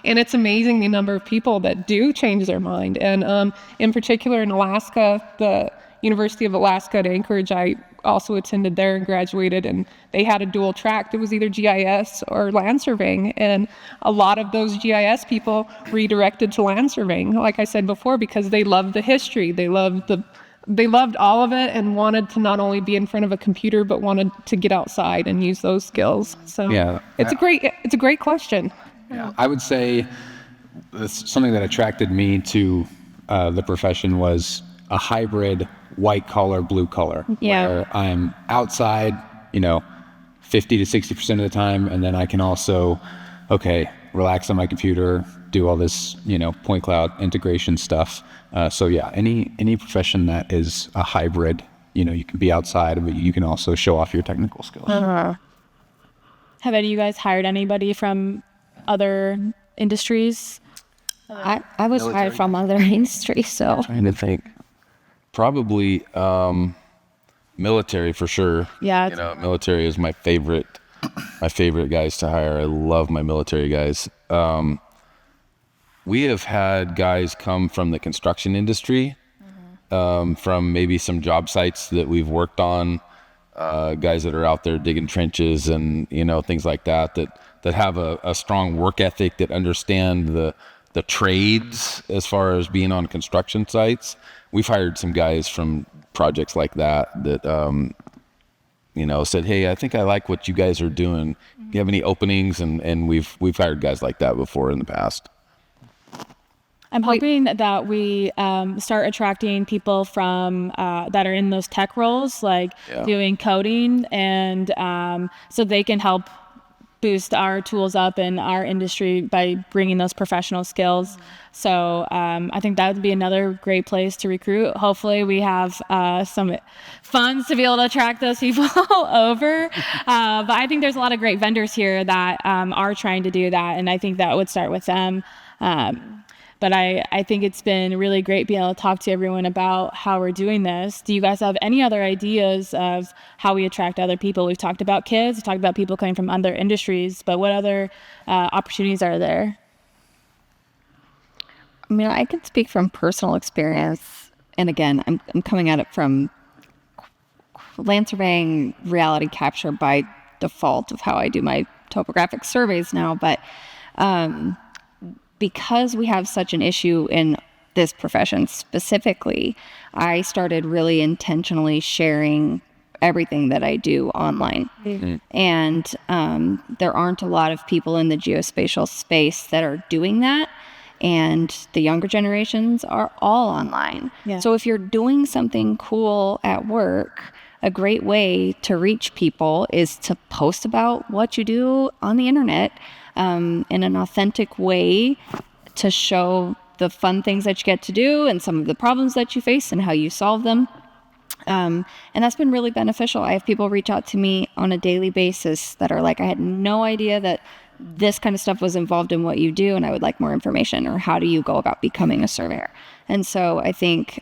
and it's amazing the number of people that do change their mind. And in particular in Alaska, the University of Alaska at Anchorage, I also attended there and graduated, and they had a dual track. It was either GIS or land surveying, and a lot of those GIS people redirected to land surveying, like I said before, because they loved the history, they loved all of it, and wanted to not only be in front of a computer but wanted to get outside and use those skills. So yeah, it's a great question. Yeah, I would say something that attracted me to the profession was a hybrid white collar, blue collar, where I'm outside, 50 to 60% of the time, and then I can also, relax on my computer, do all this, point cloud integration stuff. So yeah, any profession that is a hybrid, you can be outside, but you can also show off your technical skills. Uh-huh. Have any of you guys hired anybody from other industries? I was hired from other industries, so. I'm trying to think. Probably military for sure. Yeah. Military is my favorite guys to hire. I love my military guys. We have had guys come from the construction industry, from maybe some job sites that we've worked on, guys that are out there digging trenches and, things like that have a strong work ethic, that understand the trades as far as being on construction sites. We've hired some guys from projects like that said, hey, I think I like what you guys are doing. Do you have any openings? And we've hired guys like that before in the past. I'm hoping that we start attracting people from that are in those tech roles, like doing coding, and so they can help boost our tools up in our industry by bringing those professional skills. So I think that would be another great place to recruit. Hopefully we have some funds to be able to attract those people over. But I think there's a lot of great vendors here that are trying to do that, and I think that would start with them. But I think it's been really great being able to talk to everyone about how we're doing this. Do you guys have any other ideas of how we attract other people? We've talked about kids, we've talked about people coming from other industries, but what other opportunities are there? I mean, I can speak from personal experience. And again, I'm coming at it from land surveying, reality capture by default of how I do my topographic surveys now. But because we have such an issue in this profession specifically, I started really intentionally sharing everything that I do online. And there aren't a lot of people in the geospatial space that are doing that. And the younger generations are all online. So if you're doing something cool at work, a great way to reach people is to post about what you do on the internet in an authentic way, to show the fun things that you get to do and some of the problems that you face and how you solve them. And that's been really beneficial. I have people reach out to me on a daily basis that are like, I had no idea that this kind of stuff was involved in what you do, and I would like more information, or how do you go about becoming a surveyor? And so I think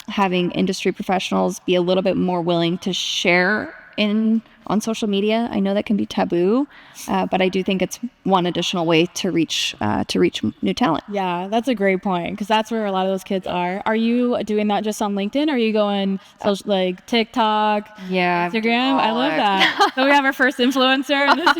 having industry professionals be a little bit more willing to share on social media, I know that can be taboo, but I do think it's one additional way to reach new talent. Yeah, that's a great point, because that's where a lot of those kids are. Are you doing that just on LinkedIn? Or are you going like TikTok, Instagram? I love that. So we have our first influencer in this.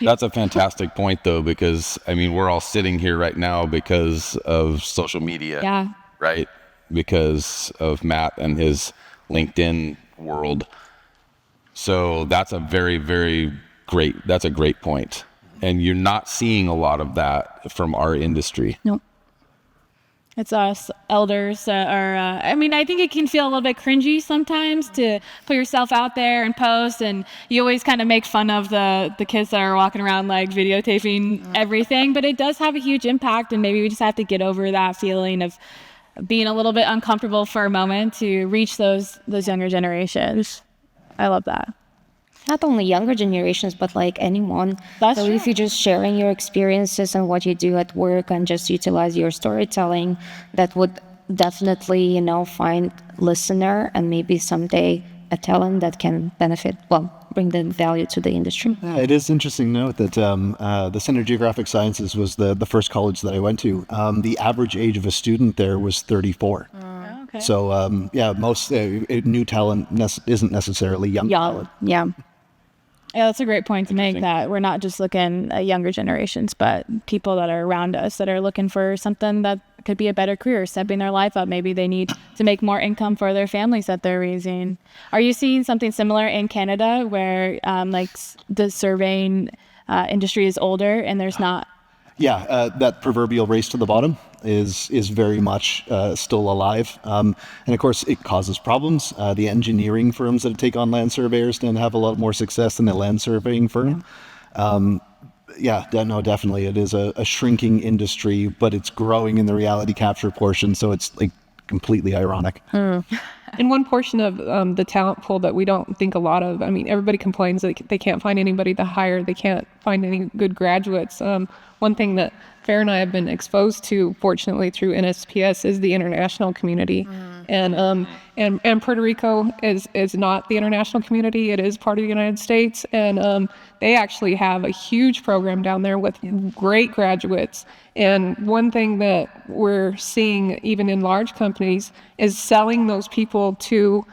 That's a fantastic point, though, because I mean, we're all sitting here right now because of social media, right? Because of Matt and his LinkedIn world. So that's a very, very great, that's a great point. And you're not seeing a lot of that from our industry. Nope. It's us elders that are, I mean, I think it can feel a little bit cringy sometimes to put yourself out there and post, and you always kind of make fun of the kids that are walking around like videotaping everything, but it does have a huge impact, and maybe we just have to get over that feeling of being a little bit uncomfortable for a moment to reach those younger generations. I love that. Not only younger generations, but like anyone. That's so true. If you're just sharing your experiences and what you do at work and just utilize your storytelling, that would definitely, find listener and maybe someday a talent that can benefit, bring the value to the industry. Yeah, it is interesting to note that the Center of Geographic Sciences was the first college that I went to. The average age of a student there was 34. Okay. So most new talent isn't necessarily young talent. Yeah. Yeah, that's a great point to make, that we're not just looking at younger generations, but people that are around us that are looking for something that could be a better career, stepping their life up. Maybe they need to make more income for their families that they're raising. Are you seeing something similar in Canada where the surveying industry is older and there's not? Yeah, that proverbial race to the bottom is very much still alive. And of course, it causes problems. The engineering firms that take on land surveyors tend to have a lot more success than the land surveying firm. Definitely. It is a shrinking industry, but it's growing in the reality capture portion. So it's like completely ironic. In one portion of the talent pool that we don't think a lot of, I mean, everybody complains that they can't find anybody to hire. They can't find any good graduates. One thing that Farrah and I have been exposed to, fortunately, through NSPS is the international community. And Puerto Rico is not the international community. It is part of the United States. And they actually have a huge program down there with great graduates. And one thing that we're seeing even in large companies is selling those people to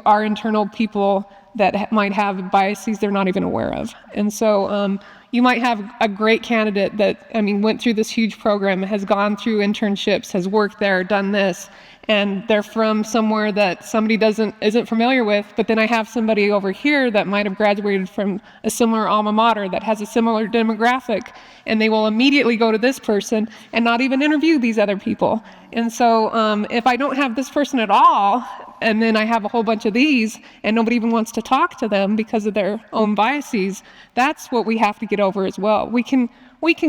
our internal people that might have biases they're not even aware of. And so you might have a great candidate that, went through this huge program, has gone through internships, has worked there, done this, and they're from somewhere that somebody isn't familiar with, but then I have somebody over here that might have graduated from a similar alma mater that has a similar demographic, and they will immediately go to this person and not even interview these other people. And so if I don't have this person at all, and then I have a whole bunch of these, and nobody even wants to talk to them because of their own biases, that's what we have to get over as well. We can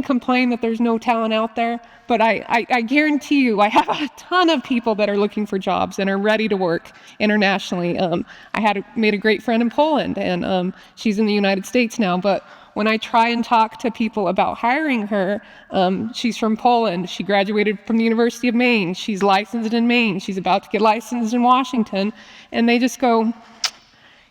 complain that there's no talent out there, but I guarantee you, I have a ton of people that are looking for jobs and are ready to work internationally. I made a great friend in Poland, and she's in the United States now, but when I try and talk to people about hiring her, she's from Poland. She graduated from the University of Maine. She's licensed in Maine. She's about to get licensed in Washington. And they just go,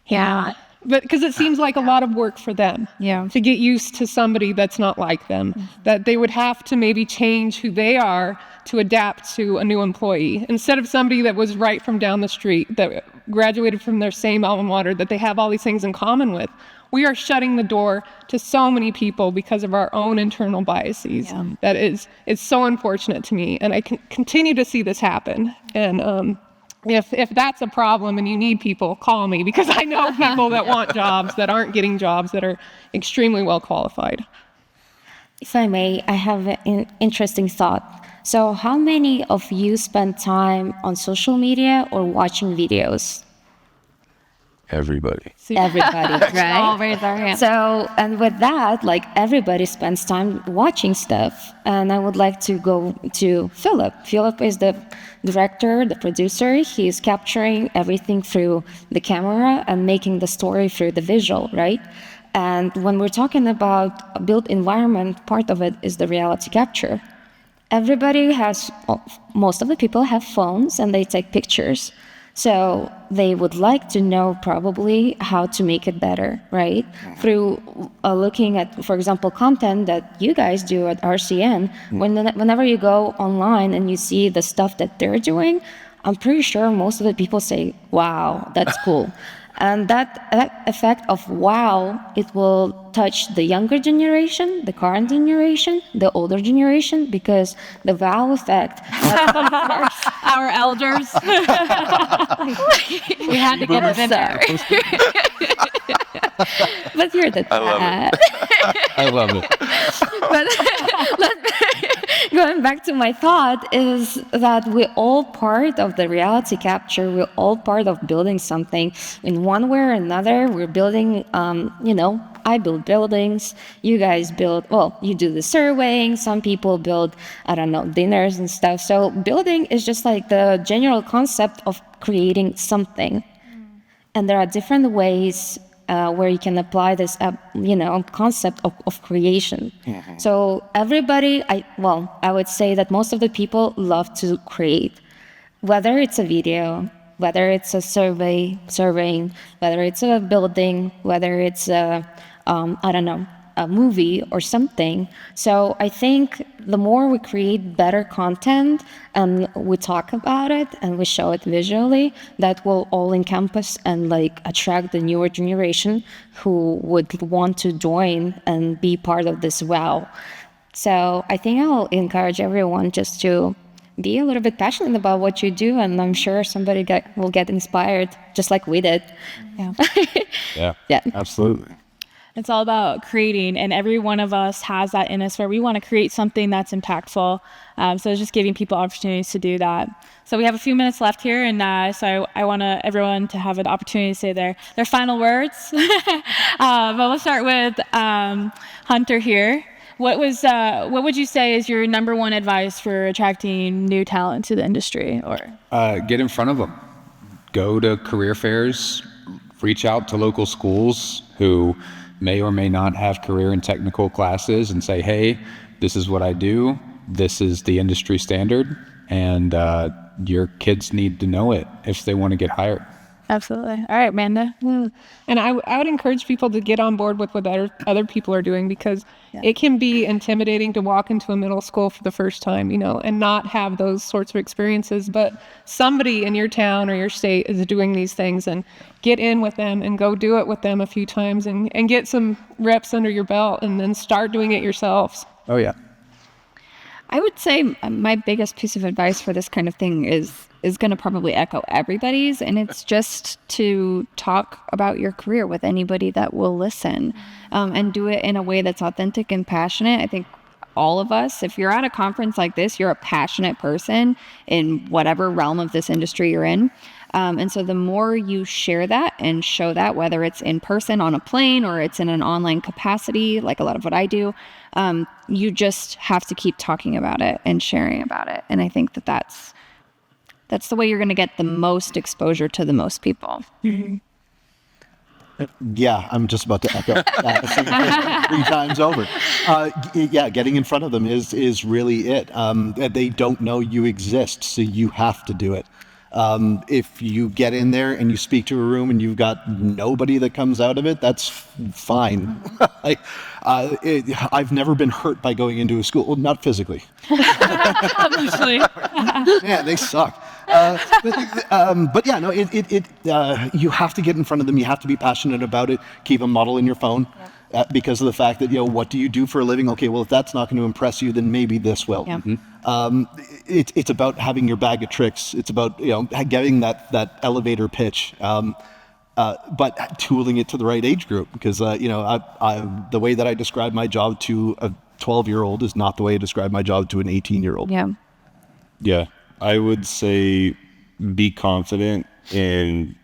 yeah. But because it seems like a lot of work for them to get used to somebody that's not like them, that they would have to maybe change who they are to adapt to a new employee, instead of somebody that was right from down the street, that graduated from their same alma mater, that they have all these things in common with. We are shutting the door to so many people because of our own internal biases. That it's so unfortunate to me, and I can continue to see this happen. And if that's a problem and you need people, call me, because I know people that want jobs that aren't getting jobs that are extremely well qualified. If I may, I have an interesting thought. So how many of you spend time on social media or watching videos? Everybody. Everybody, right? Always are, yeah. So, and with that, like, everybody spends time watching stuff. And I would like to go to Philip. Philip is the director, the producer. He's capturing everything through the camera and making the story through the visual, right? And when we're talking about a built environment, part of it is the reality capture. Everybody has, most of the people have phones and they take pictures. So they would like to know probably how to make it better, right? Through looking at, for example, content that you guys do at RCN. Whenever you go online and you see the stuff that they're doing, I'm pretty sure most of the people say, wow, that's cool. And that effect of wow, it will touch the younger generation, the current generation, the older generation, because the wow effect. Our elders. We had to get it in there. But you're the dad. I love it. But going back to my thought is that we're all part of the reality capture. We're all part of building something in one way or another. We're building, I build buildings. You guys build, you do the surveying. Some people build, dinners and stuff. So building is just like the general concept of creating something. And there are different ways where you can apply this, concept of creation. Mm-hmm. So everybody, I would say that most of the people love to create, whether it's a video, whether it's a surveying, whether it's a building, whether it's a movie or something. So I think the more we create better content and we talk about it and we show it visually, that will all encompass and attract the newer generation who would want to join and be part of this wow. So I think I'll encourage everyone just to be a little bit passionate about what you do, and I'm sure somebody will get inspired just like we did. Yeah. Yeah. Absolutely. It's all about creating, and every one of us has that in us where we want to create something that's impactful. So it's just giving people opportunities to do that. So we have a few minutes left here, and so I want everyone to have an opportunity to say their final words. But we'll start with Hunter here. What would you say is your number one advice for attracting new talent to the industry? Or get in front of them. Go to career fairs. Reach out to local schools who may or may not have career and technical classes and say, hey, this is what I do. This is the industry standard. And your kids need to know it if they want to get hired. Absolutely. All right, Amanda. And I would encourage people to get on board with what other people are doing, because it can be intimidating to walk into a middle school for the first time, and not have those sorts of experiences. But somebody in your town or your state is doing these things, and get in with them and go do it with them a few times and get some reps under your belt, and then start doing it yourselves. Oh, yeah. I would say my biggest piece of advice for this kind of thing is going to probably echo everybody's, and it's just to talk about your career with anybody that will listen, and do it in a way that's authentic and passionate. I think all of us, if you're at a conference like this, you're a passionate person in whatever realm of this industry you're in. And so the more you share that and show that, whether it's in person on a plane or it's in an online capacity, like a lot of what I do, you just have to keep talking about it and sharing about it. And I think that that's the way you're going to get the most exposure to the most people. Yeah, I'm just about to echo that 3 times over. Yeah, getting in front of them is really it. They don't know you exist, so you have to do it. If you get in there and you speak to a room and you've got nobody that comes out of it, that's fine. I've never been hurt by going into a school, well, not physically. Obviously. Yeah, they suck. But yeah, no, you have to get in front of them. You have to be passionate about it. Keep a model in your phone. Because of the fact that, what do you do for a living? Okay, well, if that's not going to impress you, then maybe this will. Yeah. It's about having your bag of tricks. It's about, getting that elevator pitch, but tooling it to the right age group. Because, the way that I describe my job to a 12-year-old is not the way I describe my job to an 18-year-old. Yeah. Yeah, I would say be confident in,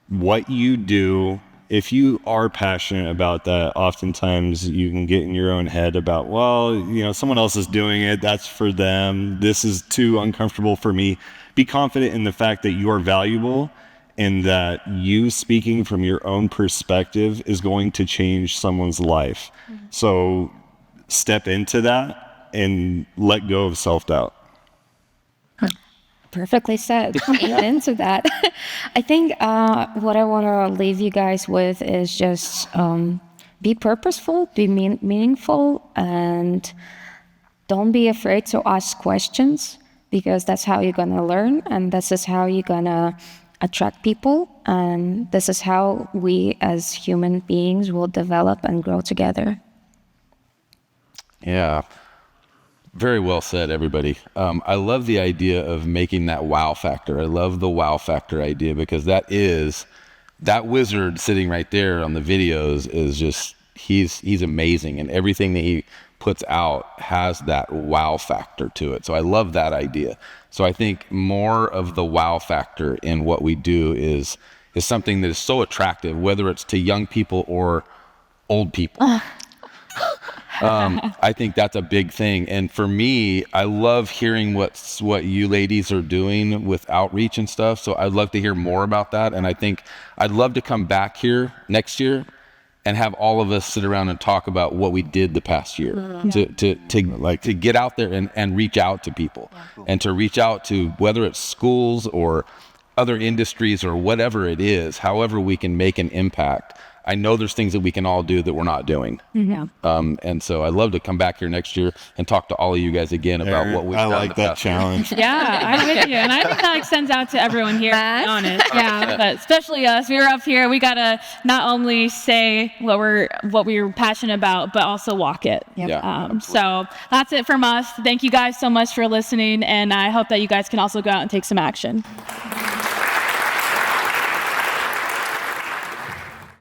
what you do. If you are passionate about that, oftentimes you can get in your own head about, someone else is doing it. That's for them. This is too uncomfortable for me. Be confident in the fact that you are valuable and that you speaking from your own perspective is going to change someone's life. Mm-hmm. So step into that and let go of self-doubt. Perfectly said. Amen to that. I think what I want to leave you guys with is just be purposeful, be meaningful, and don't be afraid to ask questions, because that's how you're going to learn, and this is how you're going to attract people, and this is how we as human beings will develop and grow together. Yeah. Very well said, everybody. I love the idea of making that wow factor. I love the wow factor idea, because that wizard sitting right there on the videos is just, he's amazing, and everything that he puts out has that wow factor to it. So I love that idea. So I think more of the wow factor in what we do is something that is so attractive, whether it's to young people or old people. I think that's a big thing. And for me, I love hearing what you ladies are doing with outreach and stuff. So I'd love to hear more about that. And I think I'd love to come back here next year and have all of us sit around and talk about what we did the past year, to get out there and reach out to people, and to reach out to, whether it's schools or other industries or whatever it is, however we can make an impact. I know there's things that we can all do that we're not doing. Mm-hmm. And so I'd love to come back here next year and talk to all of you guys again about what we've done. I like that challenge. Yeah, I'm with you. And I think that extends out to everyone here, to be honest. Yeah, but especially us. We were up here. We got to not only say what we're passionate about, but also walk it. Yep. Yeah, so that's it from us. Thank you guys so much for listening. And I hope that you guys can also go out and take some action.